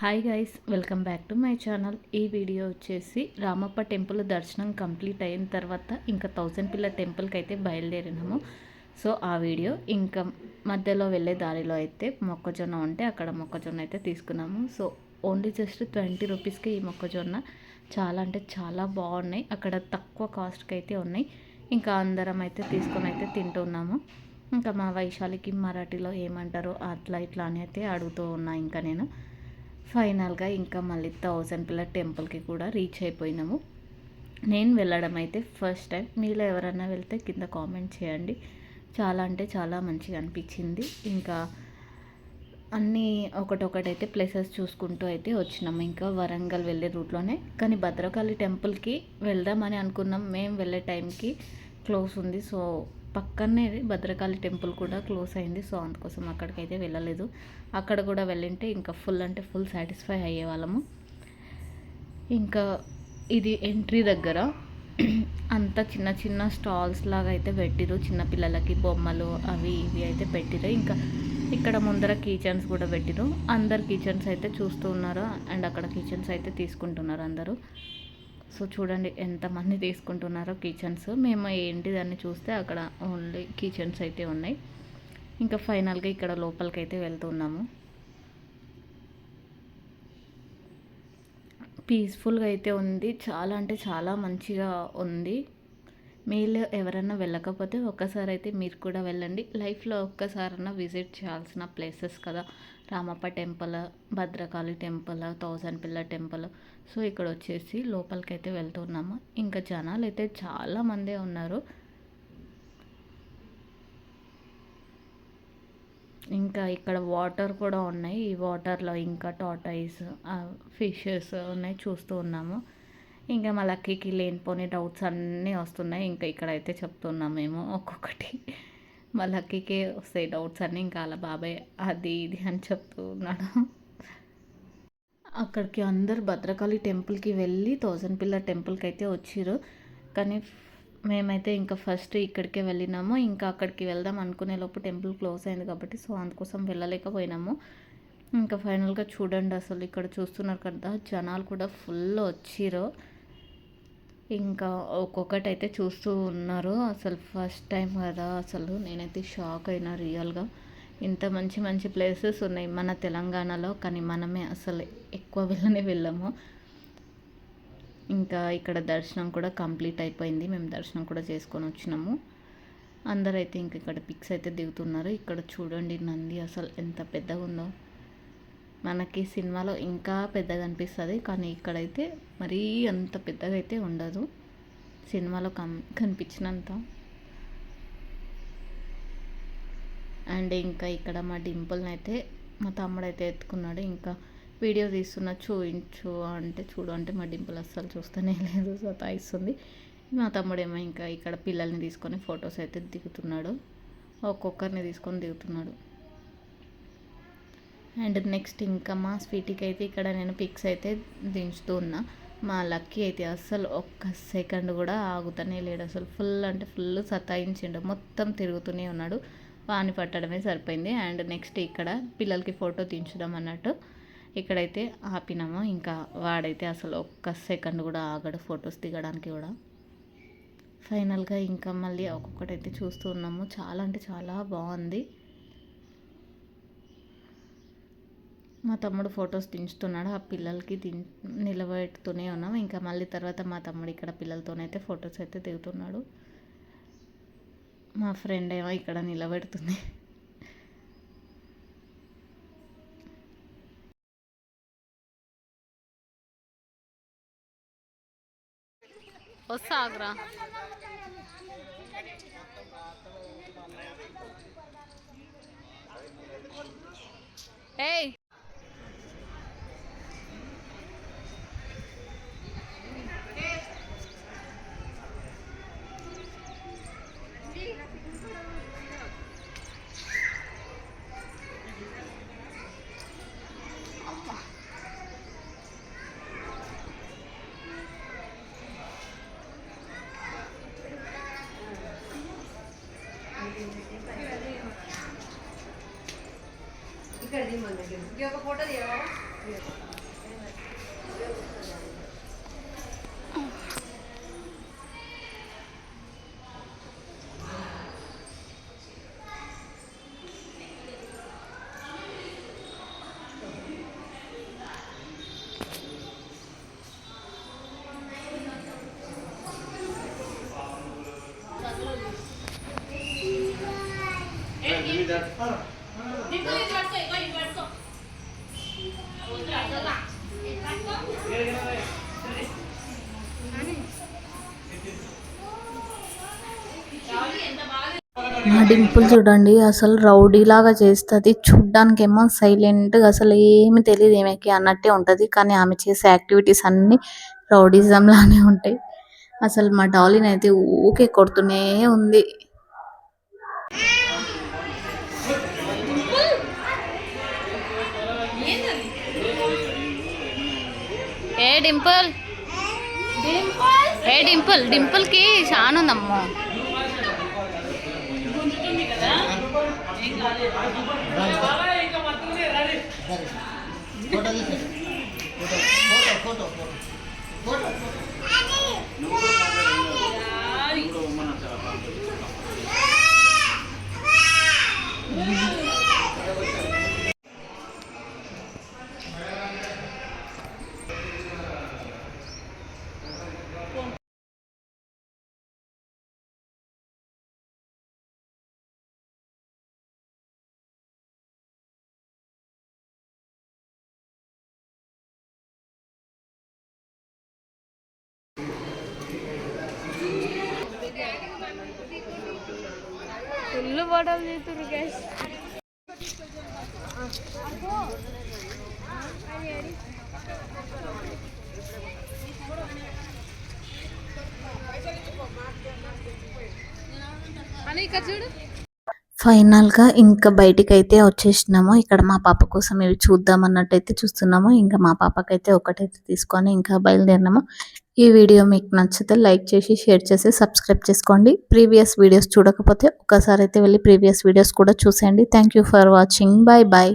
Hi guys, welcome back to my channel. ఈ video వచ్చేసి Ramappa temple దర్శనం కంప్లీట్ అయిన తర్వాత ఇంకా 1000 పిల్ల టెంపుల్కి అయితే బయలుదేరినాము. సో ఆ వీడియో ఇంకా మధ్యలో వెళ్ళే దారిలో అయితే మొక్కజొన్న ఉంటే అక్కడ మొక్కజొన్న అయితే తీసుకున్నాము. సో ఓన్లీ జస్ట్ 20 రూపీస్కి ఈ మొక్కజొన్న చాలా అంటే చాలా బాగున్నాయి. అక్కడ తక్కువ కాస్ట్కి అయితే ఉన్నాయి. ఇంకా అందరం అయితే తీసుకొని అయితే తింటున్నాము. ఇంకా మా వైశాలికి మరాఠీలో ఏమంటారో అట్లా ఇట్లా అని అయితే అడుగుతూ ఉన్నా. ఇంకా నేను ఫైనల్గా ఇంకా మళ్ళీ 1000 పిల్లర్ టెంపుల్కి కూడా రీచ్ అయిపోయినాము. నేను వెళ్ళడం అయితే ఫస్ట్ టైం. మీలో ఎవరైనా వెళ్తే కింద కామెంట్ చేయండి. చాలా అంటే చాలా మంచిగా అనిపించింది. ఇంకా అన్నీ ఒకటొకటైతే ప్లేసెస్ చూసుకుంటూ అయితే వచ్చినాము. ఇంకా వరంగల్ వెళ్ళే రూట్లోనే, కానీ భద్రకాళి టెంపుల్కి వెళ్దామని అనుకున్నాం. మేము వెళ్ళే టైంకి క్లోజ్ ఉంది. సో పక్కనే భద్రకాళి టెంపుల్ కూడా క్లోజ్ అయింది. సో అందుకోసం అక్కడికైతే వెళ్ళలేదు. అక్కడ కూడా వెళ్ళింటే ఇంకా ఫుల్ అంటే ఫుల్ సాటిస్ఫై అయ్యేవాళ్ళము. ఇంకా ఇది ఎంట్రీ దగ్గర అంతా చిన్న చిన్న స్టాల్స్ లాగా అయితే పెట్టిరు. చిన్నపిల్లలకి బొమ్మలు అవి ఇవి అయితే పెట్టిరు. ఇంకా ఇక్కడ ముందర కిచెన్స్ కూడా పెట్టిరు. అందరు కిచెన్స్ అయితే చూస్తూ ఉన్నారు అండ్ అక్కడ కిచెన్స్ అయితే తీసుకుంటున్నారు అందరూ. సో చూడండి ఎంతమంది తీసుకుంటున్నారో కిచెన్స్. మేము ఏంటిదాన్ని చూస్తే అక్కడ ఓన్లీ కిచెన్స్ అయితే ఉన్నాయి. ఇంకా ఫైనల్గా ఇక్కడ లోపలికైతే వెళ్తున్నాము. పీస్ఫుల్గా అయితే ఉంది. చాలా అంటే చాలా మంచిగా ఉంది. మీరు ఎవరైనా వెళ్ళకపోతే ఒక్కసారి అయితే మీరు కూడా వెళ్ళండి. లైఫ్లో ఒక్కసారైనా విజిట్ చేయాల్సిన ప్లేసెస్ కదా Ramappa temple, Bhadrakali temple, 1000 pillar temple. So ఇక్కడ వచ్చేసి లోపలికి అయితే వెళ్తున్నాము. ఇంకా జనాలు అయితే చాలామందే ఉన్నారు. ఇంకా ఇక్కడ వాటర్ కూడా ఉన్నాయి. ఈ వాటర్లో ఇంకా టాటాయిస్, ఫిషెస్ ఉన్నాయి, చూస్తూ ఉన్నాము. ఇంకా మా లక్కీకి లేనిపోని డౌట్స్ అన్నీ వస్తున్నాయి. ఇంకా ఇక్కడైతే చెప్తున్నాం మేము ఒక్కొక్కటి. మా లక్కీకే వస్తాయి డౌట్స్ అన్నీ. ఇంకా అలా బాబాయ్ అది ఇది అని చెప్తూ ఉన్నాడు. అక్కడికి అందరు భద్రకాళి టెంపుల్కి వెళ్ళి 1000 పిల్లర్ టెంపుల్కి అయితే వచ్చిర్రు. కానీ మేమైతే ఇంకా ఫస్ట్ ఇక్కడికే వెళ్ళినాము. ఇంకా అక్కడికి వెళ్దాం అనుకునే లోపు టెంపుల్ క్లోజ్ అయింది కాబట్టి సో అందుకోసం వెళ్ళలేకపోయినాము. ఇంకా ఫైనల్గా చూడండి, అసలు ఇక్కడ చూస్తున్నారు కదా జనాలు కూడా ఫుల్ వచ్చిర్రు. ఇంకా ఒక్కొక్కటి అయితే చూస్తూ ఉన్నారు. అసలు ఫస్ట్ టైం కదా, అసలు నేనైతే షాక్ అయినా రియల్గా. ఇంత మంచి మంచి ప్లేసెస్ ఉన్నాయి మన తెలంగాణలో, కానీ మనమే అసలు ఎక్కువ వెళ్ళము. ఇంకా ఇక్కడ దర్శనం కూడా కంప్లీట్ అయిపోయింది. మేము దర్శనం కూడా చేసుకొని వచ్చినాము. అందరైతే ఇంక ఇక్కడ పిక్స్ అయితే దిగుతున్నారు. ఇక్కడ చూడండి నంది అసలు ఎంత పెద్దగా ఉందో. మనకి సినిమాలో ఇంకా పెద్దగా అనిపిస్తుంది, కానీ ఇక్కడైతే మరీ అంత పెద్దగా అయితే ఉండదు సినిమాలో కనిపించినంత. అండ్ ఇంకా ఇక్కడ మా డింపుల్ని అయితే మా తమ్ముడు అయితే ఎత్తుకున్నాడు. ఇంకా వీడియో తీస్తున్నా చూయించు అంటే చూడు అంటే మా డింపుల్ అస్సలు చూస్తూనే లేదు, సతాయిస్తుంది. మా తమ్ముడేమో ఇంకా ఇక్కడ పిల్లల్ని తీసుకొని ఫొటోస్ అయితే దిగుతున్నాడు. ఒక్కొక్కరిని తీసుకొని దిగుతున్నాడు. అండ్ నెక్స్ట్ ఇంకా మా స్వీటీకి అయితే ఇక్కడ నేను పిక్స్ అయితే దించుతూ ఉన్నా. మా లక్కీ అయితే అస్సలు ఒక్క సెకండ్ కూడా ఆగుతూనే లేడు. అసలు ఫుల్ అంటే ఫుల్ సతాయించిండు, మొత్తం తిరుగుతూనే ఉన్నాడు. వాని పట్టడమే సరిపోయింది. అండ్ నెక్స్ట్ ఇక్కడ పిల్లలకి ఫోటో దించుదాం అన్నట్టు ఇక్కడైతే ఆపినాము. ఇంకా వాడైతే అసలు ఒక్క సెకండ్ కూడా ఆగడు ఫొటోస్ దిగడానికి కూడా. ఫైనల్గా ఇంకా మళ్ళీ ఒక్కొక్కటైతే చూస్తూ ఉన్నాము. చాలా అంటే చాలా బాగుంది. మా తమ్ముడు ఫొటోస్ దించుతున్నాడు. ఆ పిల్లలకి నిలబెడుతూనే ఉన్నాం. ఇంకా మళ్ళీ తర్వాత మా తమ్ముడు ఇక్కడ పిల్లలతోనైతే ఫొటోస్ అయితే దిగుతున్నాడు. మా ఫ్రెండ్ ఏమో ఇక్కడ నిలబెడుతుంది. వస్తాగ్రా ఏయ్ ఇక్కడ ఒక ఫోటో తీయవా? మా డింపుల్ చూడండి అసలు రౌడీ లాగా చేస్తుంది. చూడ్డానికేమో సైలెంట్గా అసలు ఏమి తెలియదు ఏమేకి అన్నట్టే ఉంటుంది. కానీ ఆమె చేసే యాక్టివిటీస్ అన్నీ రౌడీజం లానే ఉంటాయి. అసలు మా డాలీని అయితే ఊకే కొడుతూనే ఉంది. ఏ డింపుల్ ఏ డింపుల్ డింపుల్కి షాన్ ఉందమ్మో. ఫుల్ ఫోటోలు తీస్తున్నారు గైస్. ఫైనల్గా ఇంకా బయటికి అయితే వచ్చేసినాము. ఇక్కడ మా పాప కోసం ఇవి చూద్దాం అన్నట్టయితే చూస్తున్నాము. ఇంకా మా పాపకైతే ఒకటైతే తీసుకొని ఇంకా బయలుదేరినాము. ఈ వీడియో మీకు నచ్చితే లైక్ చేసి షేర్ చేసి సబ్స్క్రైబ్ చేసుకోండి. ప్రీవియస్ వీడియోస్ చూడకపోతే ఒకసారి అయితే వెళ్ళి ప్రీవియస్ వీడియోస్ కూడా చూసేయండి. Thank you for watching. Bye bye.